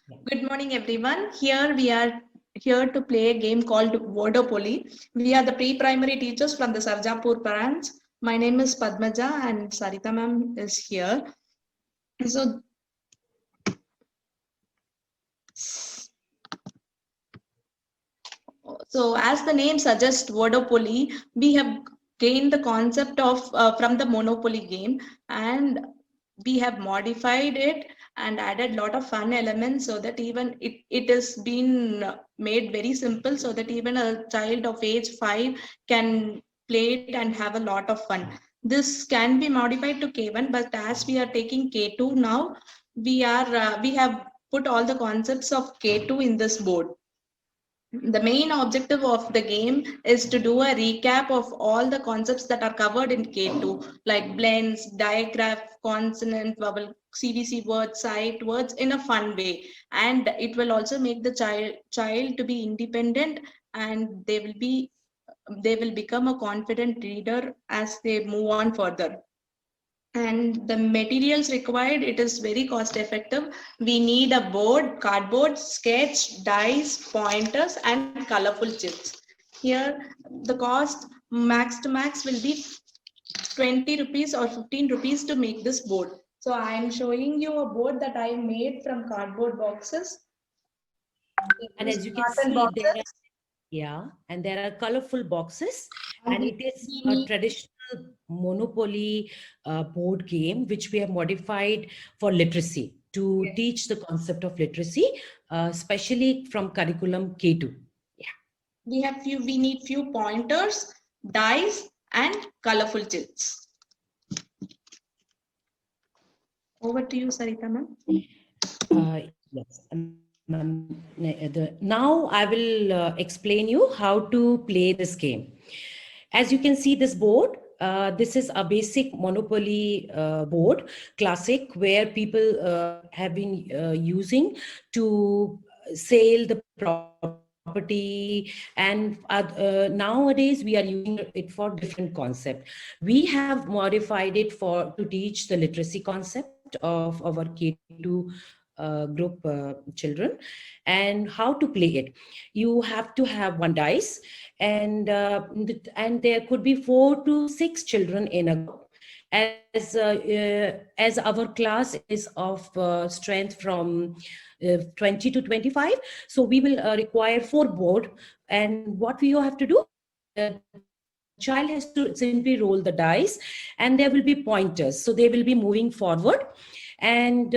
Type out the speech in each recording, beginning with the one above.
Good morning, everyone. Here we are here to play a game called Wordopoly. We are the pre-primary teachers from the Sarjapur branch. My name is Padmaja and Sarita ma'am is here. So, so as the name suggests, Wordopoly, we have gained the concept of from the Monopoly game, and we have modified it and added lot of fun elements so that even it has been made very simple so that even a child of age 5 can play it and have a lot of fun. This can be modified to K1, but as we are taking K2 now, we have put all the concepts of K2 in this board. The main objective of the game is to do a recap of all the concepts that are covered in K2, like blends, digraph, consonant, vowel, CVC words, sight words in a fun way. And it will also make the child to be independent, and they will become a confident reader as they move on further. And the materials required, it is very cost effective. We need a board, cardboard, sketch, dice, pointers, and colorful chips. Here the cost max to max will be 20 rupees or 15 rupees to make this board. So I am showing you a board that I made from cardboard boxes. And These as you can carton see, boxes. and there are colorful boxes, And and it is we a need traditional Monopoly board game which we have modified for literacy to teach the concept of literacy, especially from curriculum K2. Yeah. we need few pointers, dice, and colorful chips. Over to you, Sarita ma'am. Yes. Now I will explain you how to play this game. As you can see this board, this is a basic Monopoly board, classic, where people have been using to sell the property, and nowadays we are using it for different concept. We have modified it for to teach the literacy concept of our K2 group children, and how to play it. You have to have one dice, and there could be 4 to 6 children in a group. As our class is of strength from 20 to 25, so we will require 4 board. And what we have to do, child has to simply roll the dice, and there will be pointers, so they will be moving forward. And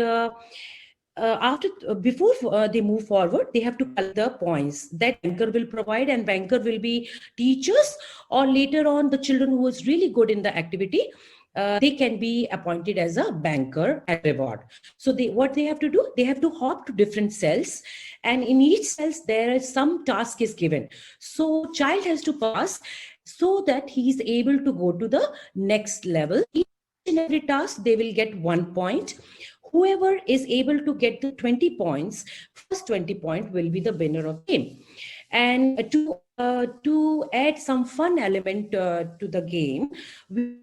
after before they move forward, they have to collect the points that banker will provide, and banker will be teachers, or later on the children who is really good in the activity, they can be appointed as a banker as reward. So what they have to do, they have to hop to different cells, and in each cells there is some task is given. So child has to pass so that he is able to go to the next level. Each and every task they will get 1 point. Whoever is able to get the 20 points, first 20 point will be the winner of the game. And to add some fun element to the game, we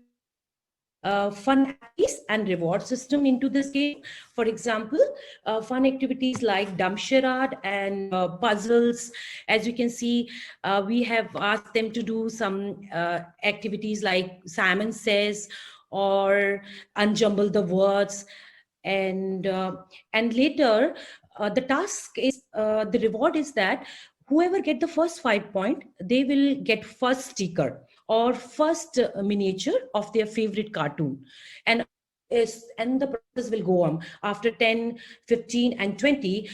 fun activities and reward system into this game. For example, fun activities like dumb charade and puzzles. As you can see, we have asked them to do some activities like Simon Says or Unjumble the Words. And later, the task is, the reward is that whoever get the first 5 point, they will get first sticker or first miniature of their favorite cartoon. And the process will go on after 10, 15, and 20.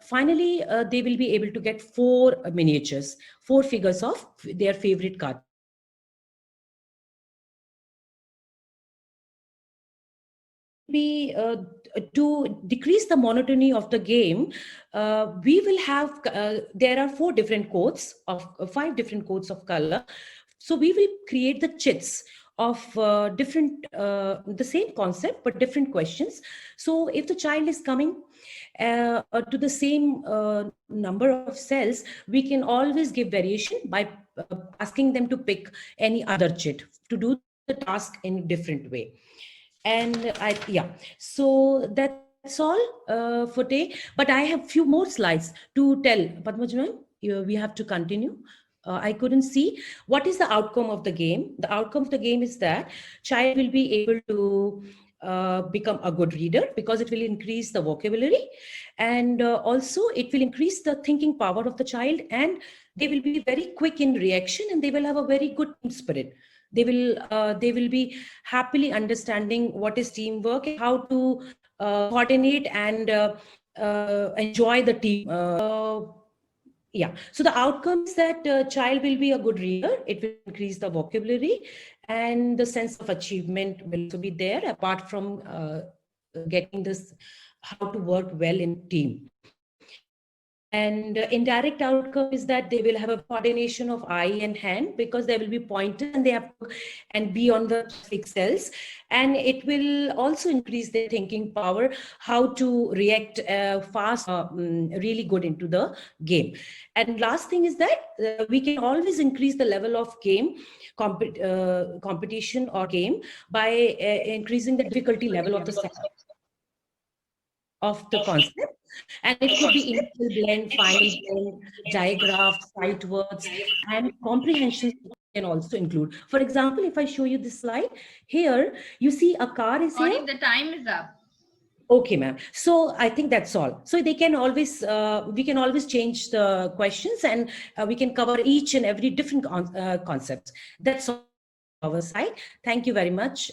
Finally, they will be able to get 4 miniatures, 4 figures of their favorite cartoon. Be to decrease the monotony of the game, we will have there are 5 different codes of color. So we will create the chits of different the same concept but different questions. So if the child is coming to the same number of cells, we can always give variation by asking them to pick any other chit to do the task in a different way. And so that's that's all for today. But I have few more slides to tell. Padmaj ma'am, we have to continue. I couldn't see what is the outcome of the game. The outcome of the game is that child will be able to become a good reader because it will increase the vocabulary, and also it will increase the thinking power of the child, and they will be very quick in reaction, and they will have a very good team spirit. They will be happily understanding what is teamwork, how to coordinate and enjoy the team. Yeah, so the outcome is that child will be a good reader. It will increase the vocabulary, and the sense of achievement will also be there, apart from getting this how to work well in team. And indirect outcome is that they will have a coordination of eye and hand, because there will be pointers and they have to and be on the specific cells, and it will also increase their thinking power, how to react fast, really good into the game. And last thing is that we can always increase the level of game competition or game by increasing the difficulty level of the concept. And it could be initial blend, final blend, digraph, sight words, and comprehension can also include. For example, if I show you this slide, here you see a car is here. The time is up. Okay, ma'am. So I think that's all. So they can always, we can always change the questions, and we can cover each and every different concepts. That's all on our side. Thank you very much.